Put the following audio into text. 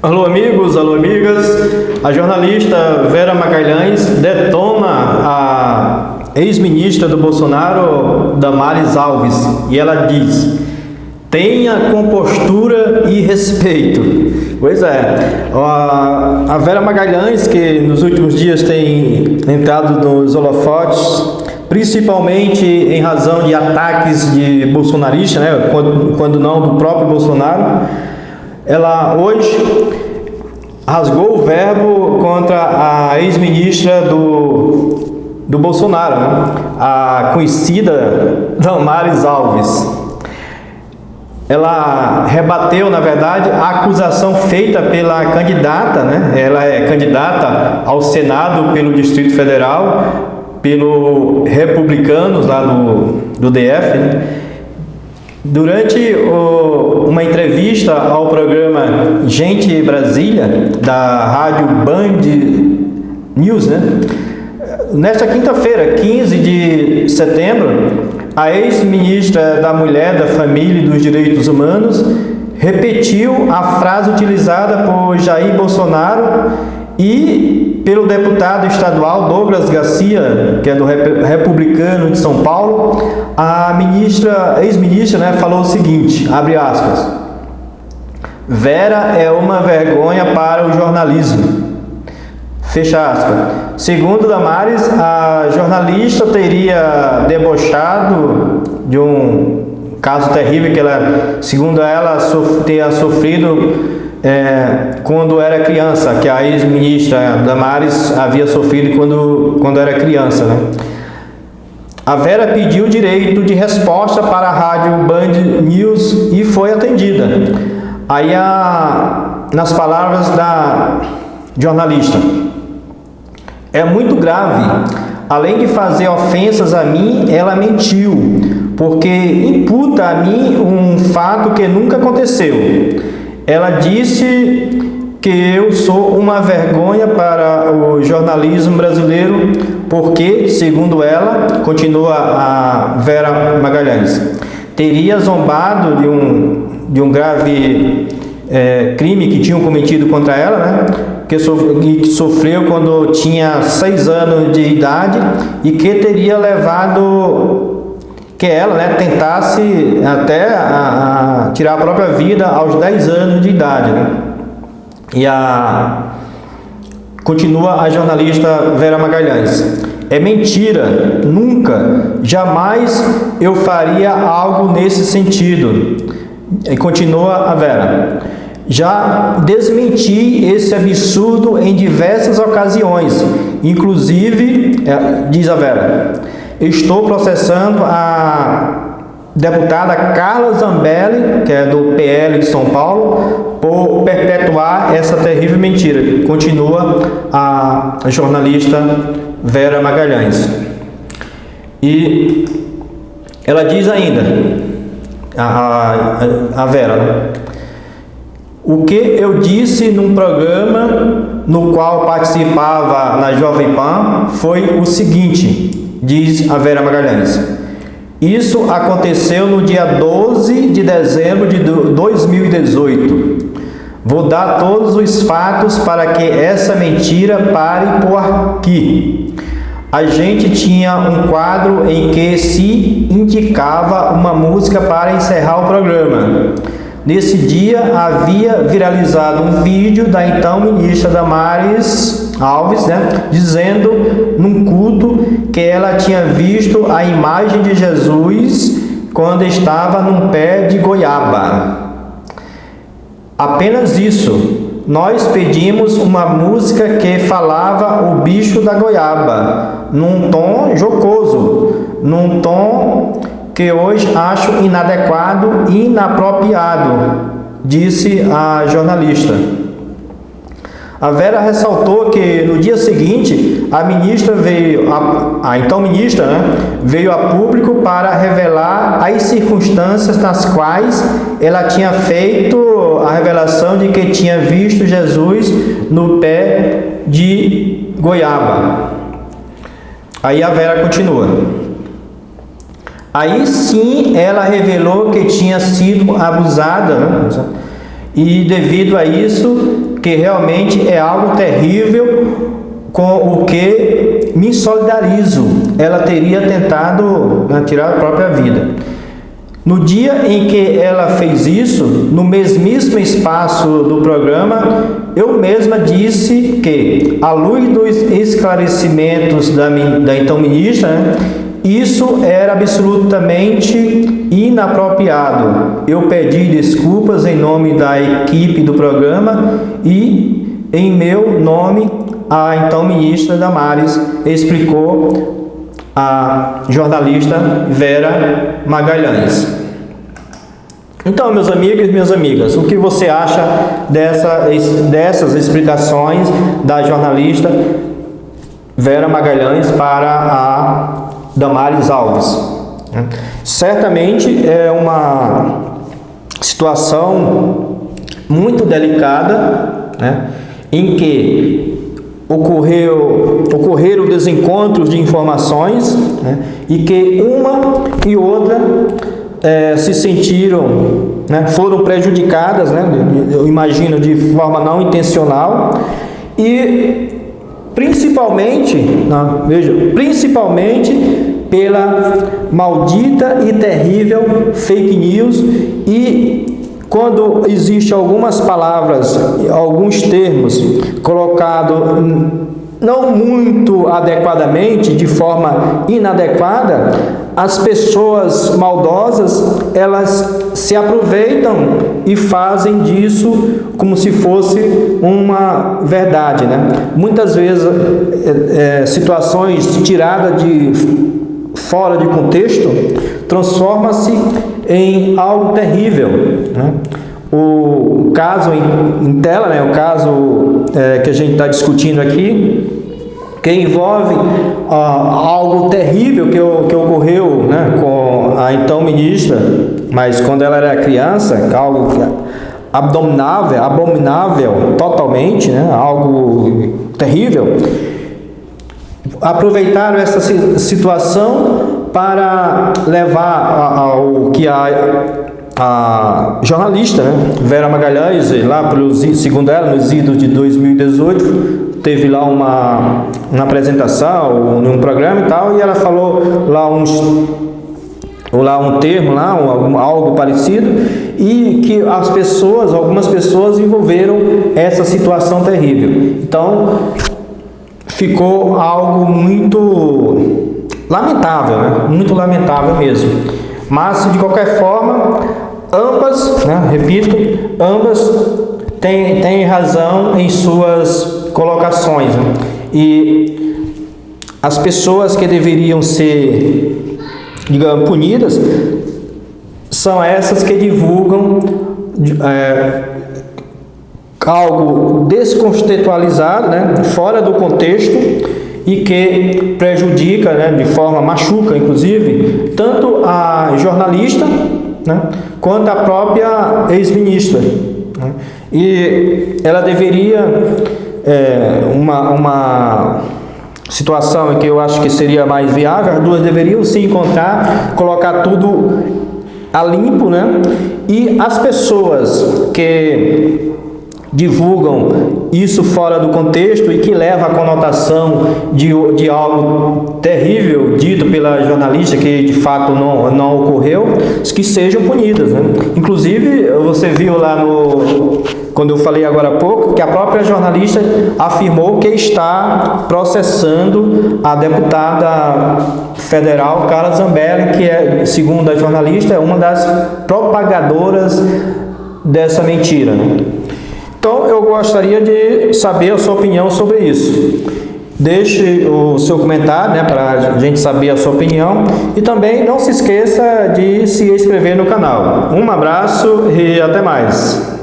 Alô amigos, alô amigas, a jornalista Vera Magalhães detona a ex-ministra do Bolsonaro, Damares Alves, e ela diz: tenha compostura e respeito. Pois é, a Vera Magalhães, que nos últimos dias tem entrado nos holofotes, principalmente em razão de ataques de bolsonaristas, né, quando não do próprio Bolsonaro, ela hoje rasgou o verbo contra a ex-ministra do Bolsonaro, né? A conhecida Damares Alves. Ela rebateu, na verdade, a acusação feita pela candidata, né? Ela é candidata ao Senado pelo Distrito Federal, pelo Republicanos lá do DF, né? Durante uma entrevista ao programa Gente Brasília, da rádio Band News, né? Nesta quinta-feira, 15 de setembro, a ex-ministra da Mulher, da Família e dos Direitos Humanos repetiu a frase utilizada por Jair Bolsonaro e pelo deputado estadual Douglas Garcia, que é do Republicano de São Paulo. A ex-ministra, né, falou o seguinte, abre aspas: Vera é uma vergonha para o jornalismo. Fecha aspas. Segundo Damares, a jornalista teria debochado de um caso terrível que ela, segundo ela, teria sofrido quando era criança, que a ex-ministra Damares havia sofrido quando era criança, né? A Vera pediu direito de resposta para a rádio Band News e foi atendida. Aí, nas palavras da jornalista: é muito grave. Além de fazer ofensas a mim, ela mentiu, porque imputa a mim um fato que nunca aconteceu. Ela disse que eu sou uma vergonha para o jornalismo brasileiro, porque, segundo ela, continua a Vera Magalhães, teria zombado de um grave crime que tinham cometido contra ela, né? Que sofreu quando tinha 6 anos de idade e que teria levado que ela, né, tentasse até tirar a própria vida aos 10 anos de idade, né? E continua a jornalista Vera Magalhães: é mentira, nunca, jamais eu faria algo nesse sentido. E continua a Vera: já desmenti esse absurdo em diversas ocasiões, inclusive, diz a Vera, estou processando a deputada Carla Zambelli, que é do PL de São Paulo, por perpetuar essa terrível mentira. Continua a jornalista Vera Magalhães. E ela diz ainda, a Vera, né? O que eu disse num programa no qual participava na Jovem Pan foi o seguinte, diz a Vera Magalhães: isso aconteceu no dia 12 de dezembro de 2018. Vou dar todos os fatos para que essa mentira pare por aqui. A gente tinha um quadro em que se indicava uma música para encerrar o programa. Nesse dia havia viralizado um vídeo da então ministra Damares Alves, né, dizendo num culto que ela tinha visto a imagem de Jesus quando estava num pé de goiaba. Apenas isso. Nós pedimos uma música que falava o bicho da goiaba, num tom jocoso, num tom que hoje acho inadequado e inapropriado, disse a jornalista. A Vera ressaltou que no dia seguinte a ministra então ministra, né, veio a público para revelar as circunstâncias nas quais ela tinha feito a revelação de que tinha visto Jesus no pé de goiaba. Aí a Vera continua: aí sim ela revelou que tinha sido abusada, né, E devido a isso, que realmente é algo terrível, com o que me solidarizo. Ela teria tentado tirar a própria vida. No dia em que ela fez isso, no mesmíssimo espaço do programa, eu mesma disse que, à luz dos esclarecimentos da então ministra, isso era absolutamente inapropriado. Eu pedi desculpas em nome da equipe do programa e em meu nome a então ministra Damares, explicou a jornalista Vera Magalhães. Então, meus amigos e minhas amigas, o que você acha dessas explicações da jornalista Vera Magalhães para a Damares Alves? Certamente é uma situação muito delicada, né, em que ocorreram desencontros de informações, né, e que uma e outra se sentiram, né, foram prejudicadas, né, eu imagino de forma não intencional, e principalmente pela maldita e terrível fake news. E quando existe algumas palavras, alguns termos colocados não muito adequadamente, de forma inadequada, as pessoas maldosas, elas se aproveitam e fazem disso como se fosse uma verdade, né? Muitas vezes situações tiradas de fora de contexto transforma-se em algo terrível, né? O caso em tela, né, o caso que a gente está discutindo aqui, que envolve algo terrível que ocorreu, né, com a então ministra, mas quando ela era criança, algo abominável totalmente, né, algo terrível. Aproveitaram essa situação para levar ao que a jornalista, né, Vera Magalhães, lá segundo ela, nos idos de 2018, teve lá uma apresentação, num programa e tal, e ela falou lá um termo, algo parecido, e que algumas pessoas envolveram essa situação terrível. Então, ficou algo muito lamentável, né? Muito lamentável mesmo. Mas, de qualquer forma, ambas, né, repito, têm razão em suas colocações, né? E as pessoas que deveriam ser, digamos, punidas são essas que divulgam algo descontextualizado, né, fora do contexto, e que prejudica, né, de forma machuca, inclusive, tanto a jornalista, né, quanto a própria ex-ministra, né? E ela deveria, uma situação em que eu acho que seria mais viável, as duas deveriam se encontrar, colocar tudo a limpo, né? E as pessoas que divulgam isso fora do contexto e que leva a conotação de algo terrível dito pela jornalista que de fato não ocorreu, que sejam punidas, né? Inclusive, você viu lá quando eu falei agora há pouco, que a própria jornalista afirmou que está processando a deputada federal Carla Zambelli, que é, segundo a jornalista, é uma das propagadoras dessa mentira, né? Então, eu gostaria de saber a sua opinião sobre isso. Deixe o seu comentário, né, para a gente saber a sua opinião. E também não se esqueça de se inscrever no canal. Um abraço e até mais.